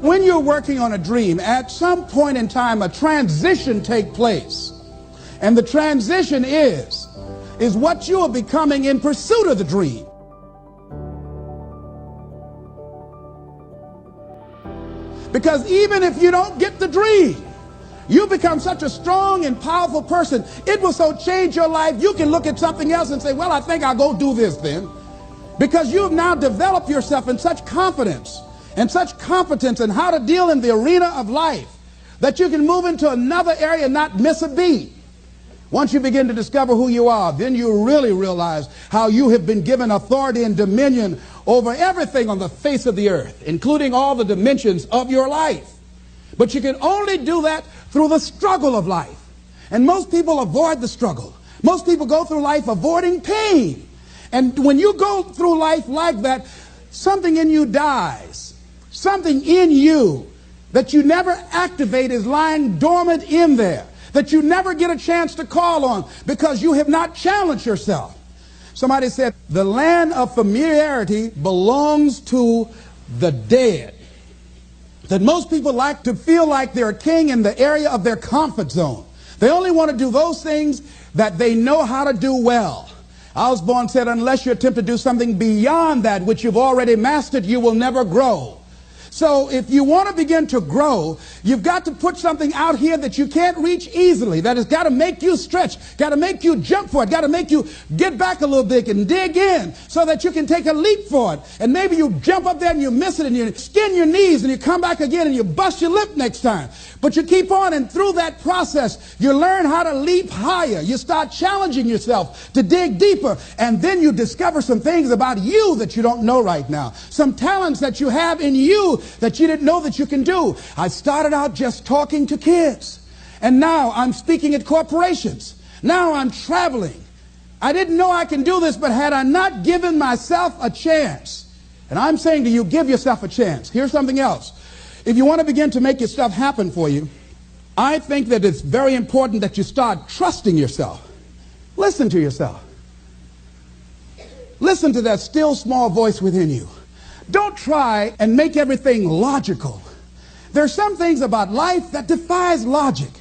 When you're working on a dream, at some point in time, a transition takes place. And the transition is what you are becoming in pursuit of the dream. Because even if you don't get the dream, you become such a strong and powerful person, it will so change your life, you can look at something else and say, well, I think I'll go do this then. Because you have now developed yourself in such confidence and such competence in how to deal in the arena of life that you can move into another area and not miss a beat. Once you begin to discover who you are, then you really realize how you have been given authority and dominion over everything on the face of the earth, including all the dimensions of your life. But you can only do that through the struggle of life. And most people avoid the struggle. Most people go through life avoiding pain. And when you go through life like that, something in you dies. Something in you that you never activate is lying dormant in there, that you never get a chance to call on because you have not challenged yourself. Somebody said, the land of familiarity belongs to the dead. That most people like to feel like they're a king in the area of their comfort zone. They only want to do those things that they know how to do well. Osborne said, unless you attempt to do something beyond that which you've already mastered, you will never grow. So if you want to begin to grow, you've got to put something out here that you can't reach easily, that has got to make you stretch, got to make you jump for it, got to make you get back a little bit and dig in so that you can take a leap for it. And maybe you jump up there and you miss it and you skin your knees and you come back again and you bust your lip next time. But you keep on, and through that process, you learn how to leap higher. You start challenging yourself to dig deeper, and then you discover some things about you that you don't know right now. Some talents that you have in you that you didn't know that you can do. I started out just talking to kids, and now I'm speaking at corporations. Now I'm traveling. I didn't know I can do this, but had I not given myself a chance, and I'm saying to you, give yourself a chance. Here's something else. If you want to begin to make your stuff happen for you, I think that it's very important that you start trusting yourself. Listen to yourself. Listen to that still small voice within you. Don't try and make everything logical. There are some things about life that defies logic,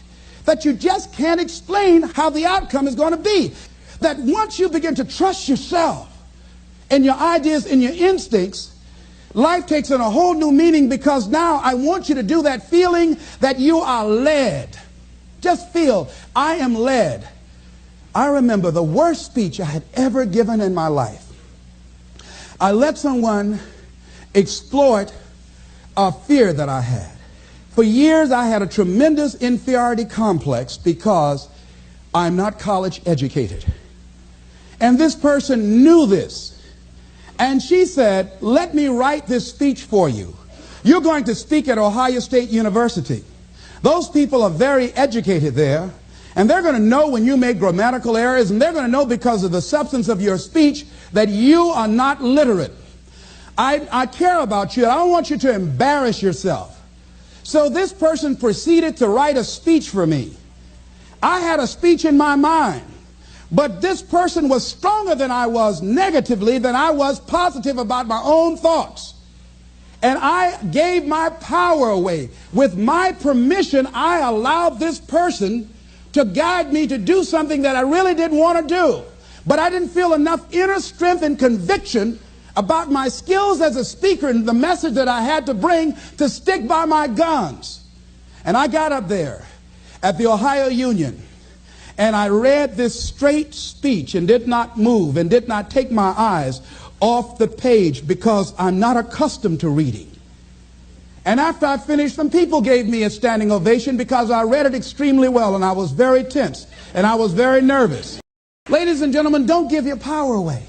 that you just can't explain how the outcome is going to be. That once you begin to trust yourself and your ideas and your instincts, life takes on a whole new meaning, because now I want you to do that feeling that you are led. Just feel, I am led. I remember the worst speech I had ever given in my life. I let someone exploit a fear that I had. For years I had a tremendous inferiority complex because I'm not college educated. And this person knew this. And she said, let me write this speech for you. You're going to speak at Ohio State University. Those people are very educated there, and they're going to know when you make grammatical errors, and they're going to know because of the substance of your speech that you are not literate. I care about you. I don't want you to embarrass yourself. So this person proceeded to write a speech for me. I had a speech in my mind. But this person was stronger than I was negatively than I was positive about my own thoughts. And I gave my power away. With my permission, I allowed this person to guide me to do something that I really didn't want to do. But I didn't feel enough inner strength and conviction about my skills as a speaker and the message that I had to bring to stick by my guns. And I got up there at the Ohio Union, and I read this straight speech and did not move and did not take my eyes off the page because I'm not accustomed to reading. And after I finished, some people gave me a standing ovation because I read it extremely well, and I was very tense and I was very nervous. Ladies and gentlemen, don't give your power away.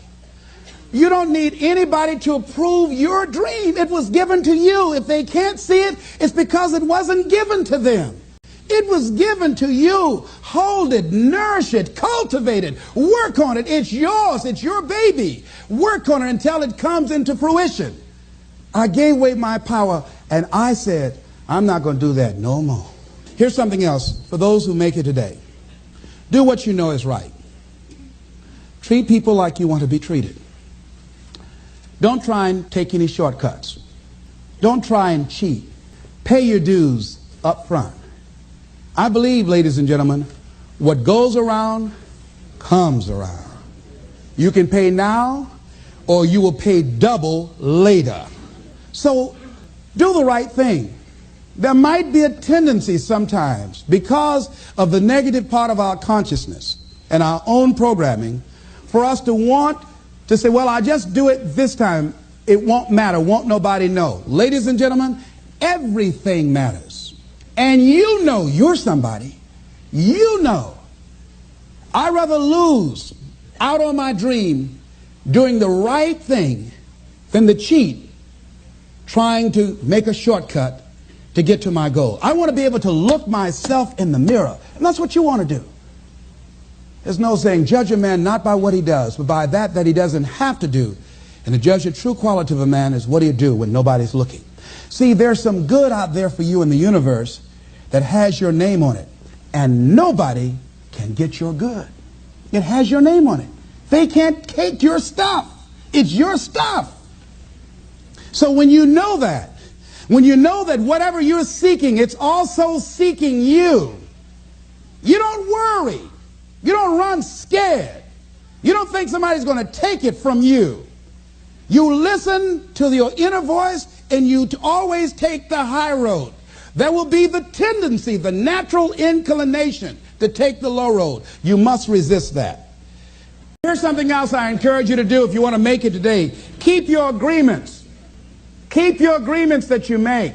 You don't need anybody to approve your dream. It was given to you. If they can't see it, it's because it wasn't given to them. It was given to you. Hold it, nourish it, cultivate it, work on it. It's yours. It's your baby. Work on it until it comes into fruition. I gave away my power, and I said, I'm not going to do that no more. Here's something else for those who make it today. Do what you know is right. Treat people like you want to be treated. Don't try and take any shortcuts. Don't try and cheat. pay your dues up front. I believe, ladies and gentlemen, what goes around comes around. You can pay now or you will pay double later. So do the right thing. There might be a tendency sometimes, because of the negative part of our consciousness and our own programming, for us to want to say, well, I'll just do it this time. It won't matter. Won't nobody know. Ladies and gentlemen, everything matters. And you know you're somebody. You know. I'd rather lose out on my dream doing the right thing than to cheat trying to make a shortcut to get to my goal. I want to be able to look myself in the mirror. And that's what you want to do. There's no saying, judge a man not by what he does, but by that he doesn't have to do. And to judge the true quality of a man is what do you do when nobody's looking. See, there's some good out there for you in the universe that has your name on it. And nobody can get your good. It has your name on it. They can't take your stuff. It's your stuff. So when you know that, when you know that whatever you're seeking, it's also seeking you, you don't worry. You don't run scared. You don't think somebody's going to take it from you. You listen to your inner voice and you always take the high road. There will be the tendency, the natural inclination to take the low road. You must resist that. Here's something else I encourage you to do if you want to make it today. Keep your agreements. Keep your agreements that you make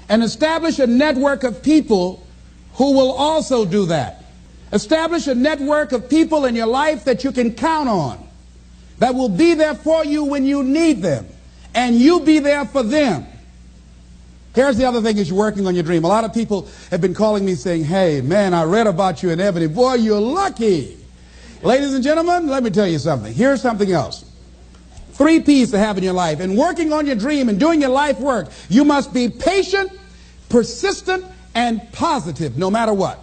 and establish a network of people who will also do that. Establish a network of people in your life that you can count on, that will be there for you when you need them, and you be there for them. Here's the other thing is you're working on your dream. A lot of people have been calling me saying, hey, man, I read about you in Ebony. Boy, you're lucky. Ladies and gentlemen, let me tell you something. Here's something else. 3 P's to have in your life. In working on your dream and doing your life work, you must be patient, persistent, and positive no matter what.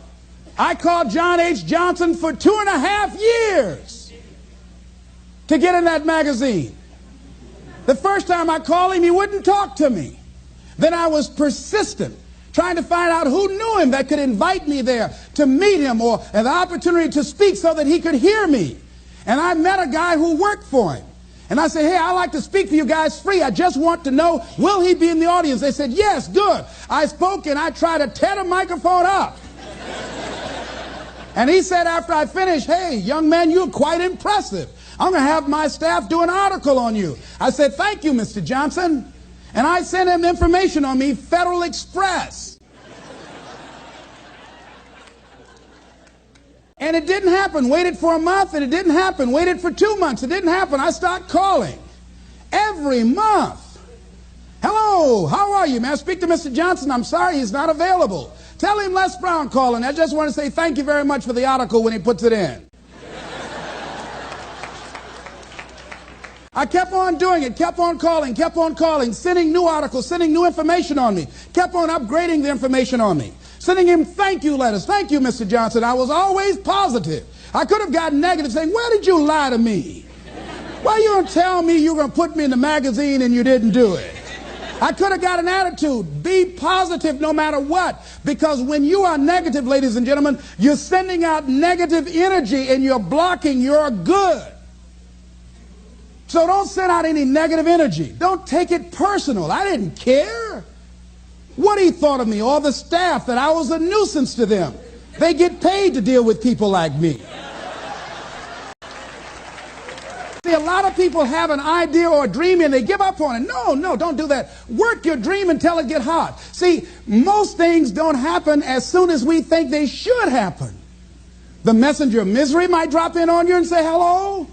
I called John H. Johnson for 2.5 years to get in that magazine. The first time I called him, he wouldn't talk to me. Then I was persistent, trying to find out who knew him that could invite me there to meet him or an opportunity to speak so that he could hear me. And I met a guy who worked for him. And I said, hey, I'd like to speak for you guys free. I just want to know, will he be in the audience? They said, yes, good. I spoke and I tried to tear the microphone up. And he said after I finished, hey, young man, you're quite impressive. I'm going to have my staff do an article on you. I said, thank you, Mr. Johnson. And I sent him information on me, Federal Express. And it didn't happen. Waited for a month and it didn't happen. Waited for 2 months. It didn't happen. I started calling every month. Hello, how are you? May I speak to Mr. Johnson? I'm sorry, he's not available. Tell him Les Brown calling. I just want to say thank you very much for the article when he puts it in. I kept on doing it, kept on calling, sending new articles, sending new information on me, kept on upgrading the information on me. Sending him thank you letters. Thank you, Mr. Johnson. I was always positive. I could have gotten negative saying, where did you lie to me? Why you don't tell me you were going to put me in the magazine and you didn't do it? I could have got an attitude. Be positive no matter what. Because when you are negative, ladies and gentlemen, you're sending out negative energy and you're blocking your good. So don't send out any negative energy. Don't take it personal. I didn't care what he thought of me or the staff, that I was a nuisance to them. They get paid to deal with people like me. See, a lot of people have an idea or a dream and they give up on it. No, don't do that. Work your dream until it gets hot. See, most things don't happen as soon as we think they should happen. The messenger of misery might drop in on you and say hello.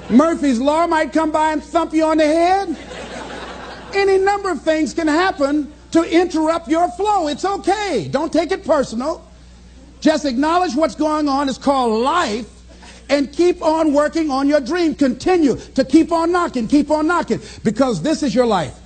Murphy's Law might come by and thump you on the head. Any number of things can happen to interrupt your flow. It's okay. Don't take it personal. Just acknowledge what's going on. It's called life. And keep on working on your dream. Continue to keep on knocking, because this is your life.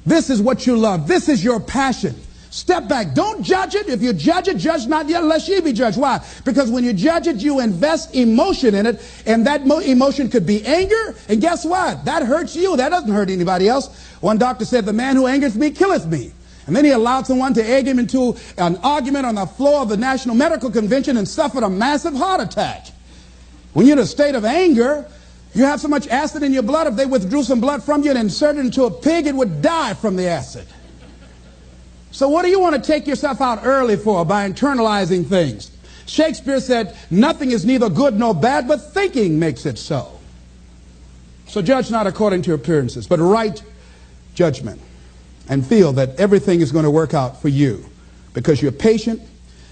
This is what you love. This is your passion. Step back. Don't judge it. If you judge it, judge not yet, lest ye be judged. Why? Because when you judge it, you invest emotion in it, and that emotion could be anger, and guess what? That hurts you. That doesn't hurt anybody else. One doctor said, the man who angers me killeth me. And then he allowed someone to egg him into an argument on the floor of the National Medical Convention and suffered a massive heart attack. When you're in a state of anger, you have so much acid in your blood, if they withdrew some blood from you and inserted it into a pig, it would die from the acid. So what do you want to take yourself out early for by internalizing things? Shakespeare said, nothing is neither good nor bad, but thinking makes it so. So judge not according to your appearances, but right judgment. And feel that everything is going to work out for you because you're patient,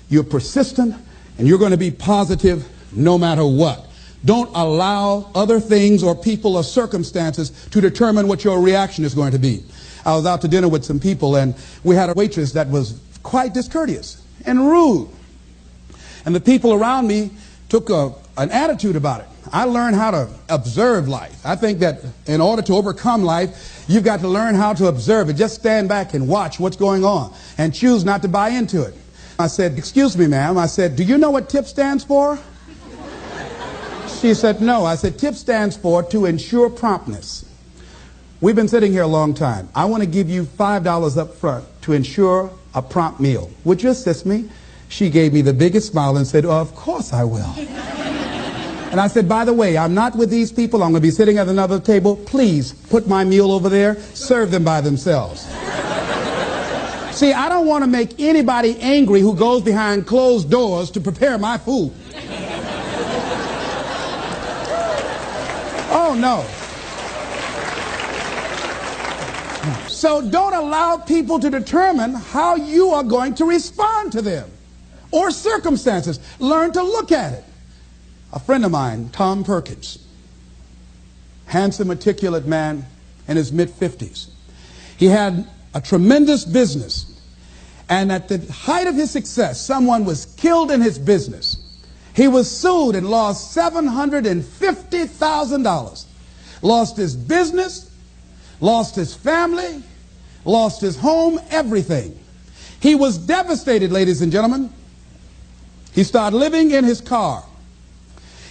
you're persistent, and you're going to be positive no matter what. Don't allow other things or people or circumstances to determine what your reaction is going to be. I was out to dinner with some people, and we had a waitress that was quite discourteous and rude. And the people around me took an attitude about it. I learned how to observe life. I think that in order to overcome life, you've got to learn how to observe it. Just stand back and watch what's going on and choose not to buy into it. I said, excuse me, ma'am. I said, do you know what TIP stands for? She said, no. I said, TIP stands for to ensure promptness. We've been sitting here a long time. I want to give you $5 up front to ensure a prompt meal. Would you assist me? She gave me the biggest smile and said, oh, of course I will. And I said, by the way, I'm not with these people. I'm going to be sitting at another table. Please put my meal over there. Serve them by themselves. See, I don't want to make anybody angry who goes behind closed doors to prepare my food. Oh, no. So don't allow people to determine how you are going to respond to them or circumstances. Learn to look at it. A friend of mine, Tom Perkins, handsome, articulate man in his mid-50s. He had a tremendous business, and at the height of his success, someone was killed in his business. He was sued and lost $750,000. Lost his business, lost his family, lost his home, everything. He was devastated, ladies and gentlemen. He started living in his car.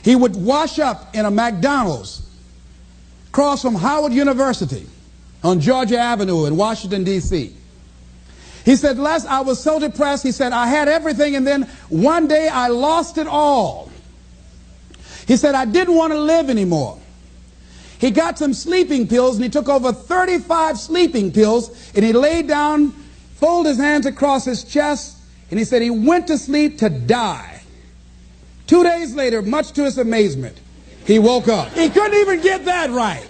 He would wash up in a McDonald's across from Howard University on Georgia Avenue in Washington, D.C. He said, Les, I was so depressed. He said, I had everything, and then one day I lost it all. He said, I didn't want to live anymore. He got some sleeping pills, and he took over 35 sleeping pills, and he laid down, folded his hands across his chest, and he said he went to sleep to die. 2 days later, much to his amazement, he woke up. He couldn't even get that right.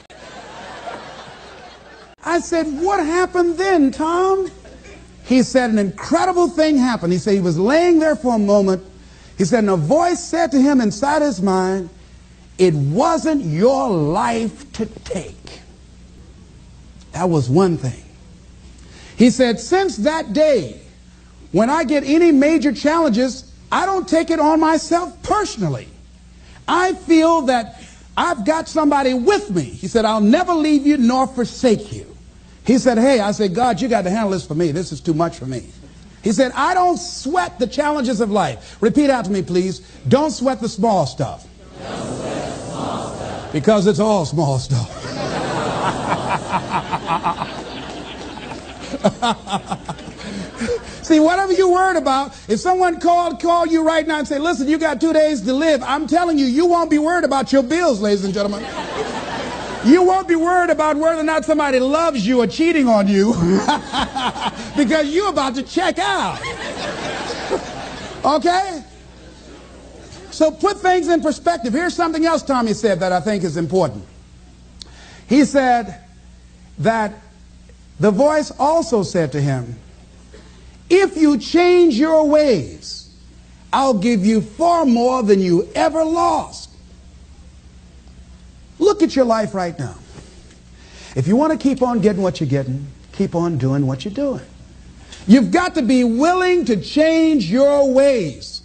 I said, what happened then, Tom? He said, an incredible thing happened. He said he was laying there for a moment. He said, and a voice said to him inside his mind, it wasn't your life to take. That was one thing. He said, since that day, when I get any major challenges, I don't take it on myself personally. I feel that I've got somebody with me. He said, I'll never leave you nor forsake you. He said, hey, I said, God, you got to handle this for me. This is too much for me. He said, I don't sweat the challenges of life. Repeat out to me, please. Don't sweat the small stuff. Don't sweat the small stuff. Because it's all small stuff. See, whatever you're worried about, if someone call you right now and say, listen, you got 2 days to live, I'm telling you, you won't be worried about your bills, ladies and gentlemen. You won't be worried about whether or not somebody loves you or cheating on you because you're about to check out. Okay? So put things in perspective. Here's something else Tommy said that I think is important. He said that the voice also said to him, if you change your ways, I'll give you far more than you ever lost. Look at your life right now. If you want to keep on getting what you're getting, keep on doing what you're doing. You've got to be willing to change your ways.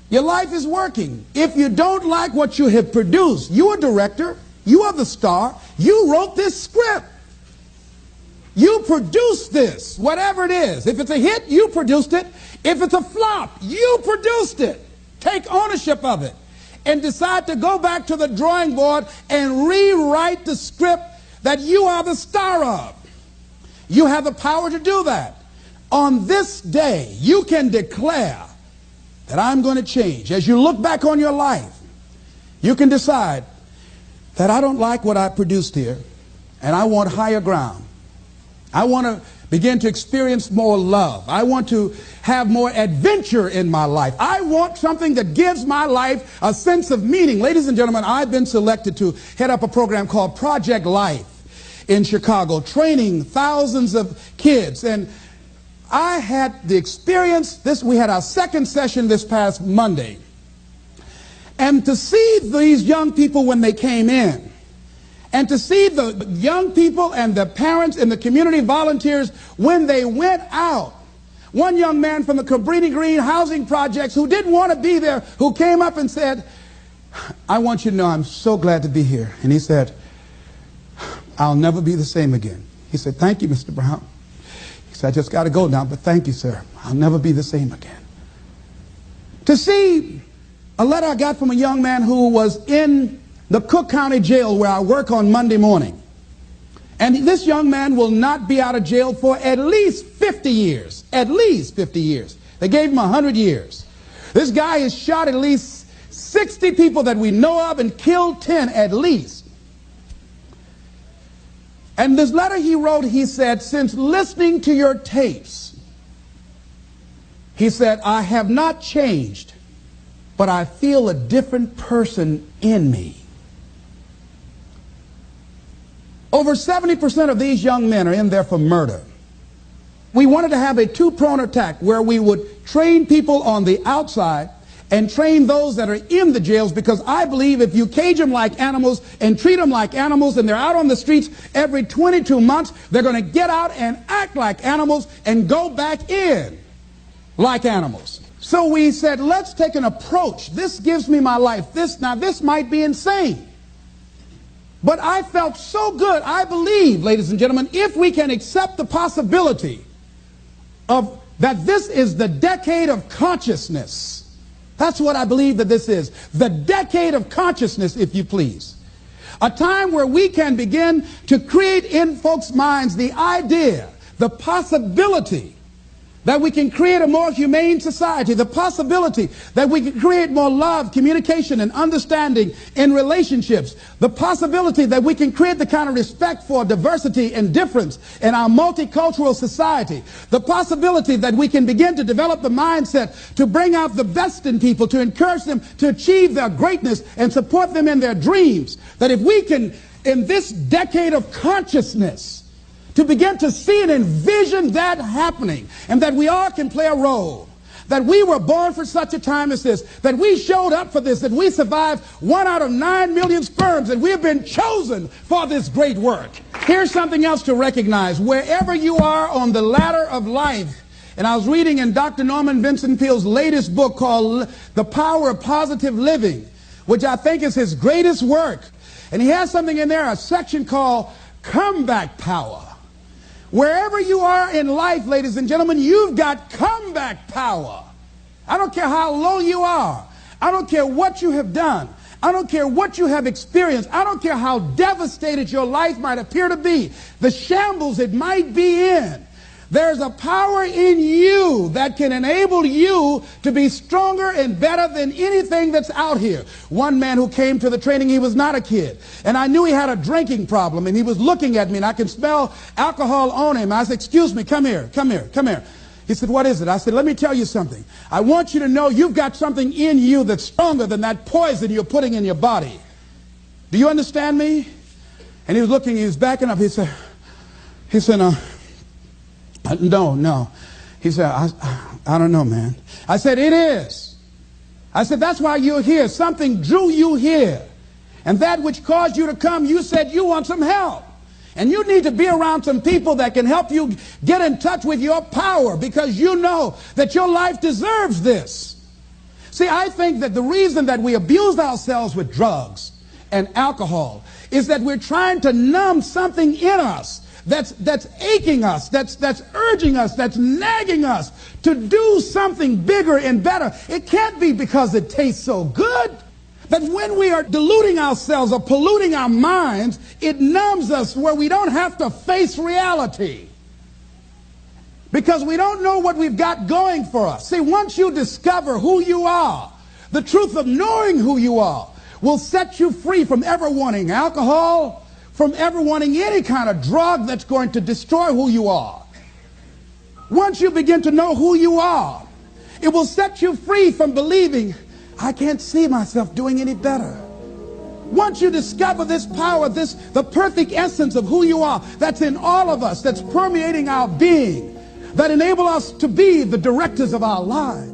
Your life is working. If you don't like what you have produced, you're a director, you are the star, you wrote this script. You produced this, whatever it is. If it's a hit, you produced it. If it's a flop, you produced it. Take ownership of it and decide to go back to the drawing board and rewrite the script that you are the star of. You have the power to do that. On this day, you can declare that I'm going to change. As you look back on your life, you can decide that I don't like what I produced here, and I want higher ground. I want to begin to experience more love. I want to have more adventure in my life. I want something that gives my life a sense of meaning. Ladies and gentlemen, I've been selected to head up a program called Project Life in Chicago, training thousands of kids. And I had the experience, we had our second session this past Monday. And to see these young people when they came in, and to see the young people and the parents and the community volunteers when they went out. One young man from the Cabrini Green housing projects who didn't want to be there, who came up and said, I want you to know I'm so glad to be here. And he said, I'll never be the same again. He said, thank you, Mr. Brown. He said, I just got to go now, but thank you, sir. I'll never be the same again. To see a letter I got from a young man who was in the Cook County Jail where I work on Monday morning. And this young man will not be out of jail for at least 50 years. At least 50 years. They gave him 100 years. This guy has shot at least 60 people that we know of and killed 10 at least. And this letter he wrote, he said, since listening to your tapes, he said, I have not changed, but I feel a different person in me. Over 70% of these young men are in there for murder. We wanted to have a two-pronged attack where we would train people on the outside and train those that are in the jails, because I believe if you cage them like animals and treat them like animals and they're out on the streets every 22 months, they're going to get out and act like animals and go back in like animals. So we said, let's take an approach. This gives me my life. This might be insane. But I felt so good. I believe, ladies and gentlemen, if we can accept the possibility of that this is the decade of consciousness. That's what I believe that this is. The decade of consciousness, if you please. A time where we can begin to create in folks' minds the idea, the possibility that we can create a more humane society, the possibility that we can create more love, communication, and understanding in relationships, the possibility that we can create the kind of respect for diversity and difference in our multicultural society, the possibility that we can begin to develop the mindset to bring out the best in people, to encourage them to achieve their greatness and support them in their dreams, that if we can, in this decade of consciousness, to begin to see and envision that happening, and that we all can play a role, that we were born for such a time as this, that we showed up for this, that we survived 1 out of 9 million sperms, and we have been chosen for this great work. Here's something else to recognize. Wherever you are on the ladder of life, and I was reading in Dr. Norman Vincent Peale's latest book called The Power of Positive Living, which I think is his greatest work. And he has something in there, a section called Comeback Power. Wherever you are in life, ladies and gentlemen, you've got comeback power. I don't care how low you are. I don't care what you have done. I don't care what you have experienced. I don't care how devastated your life might appear to be, the shambles it might be in. There's a power in you that can enable you to be stronger and better than anything that's out here. One man who came to the training, he was not a kid. And I knew he had a drinking problem, and he was looking at me, and I could smell alcohol on him. I said, excuse me, come here, come here, come here. He said, what is it? I said, let me tell you something. I want you to know you've got something in you that's stronger than that poison you're putting in your body. Do you understand me? And he was looking, he was backing up. He said, no. He said, I don't know, man. I said, it is. I said, that's why you're here. Something drew you here. And that which caused you to come, you said you want some help. And you need to be around some people that can help you get in touch with your power, because you know that your life deserves this. See, I think that the reason that we abuse ourselves with drugs and alcohol is that we're trying to numb something in us that's aching us, that's urging us, that's nagging us to do something bigger and better. It can't be because it tastes so good. But when we are deluding ourselves or polluting our minds, it numbs us where we don't have to face reality. because we don't know what we've got going for us. See, once you discover who you are, the truth of knowing who you are will set you free from ever wanting alcohol, from ever wanting any kind of drug that's going to destroy who you are. Once you begin to know who you are, it will set you free from believing, I can't see myself doing any better. Once you discover this power, the perfect essence of who you are, that's in all of us, that's permeating our being, that enable us to be the directors of our lives.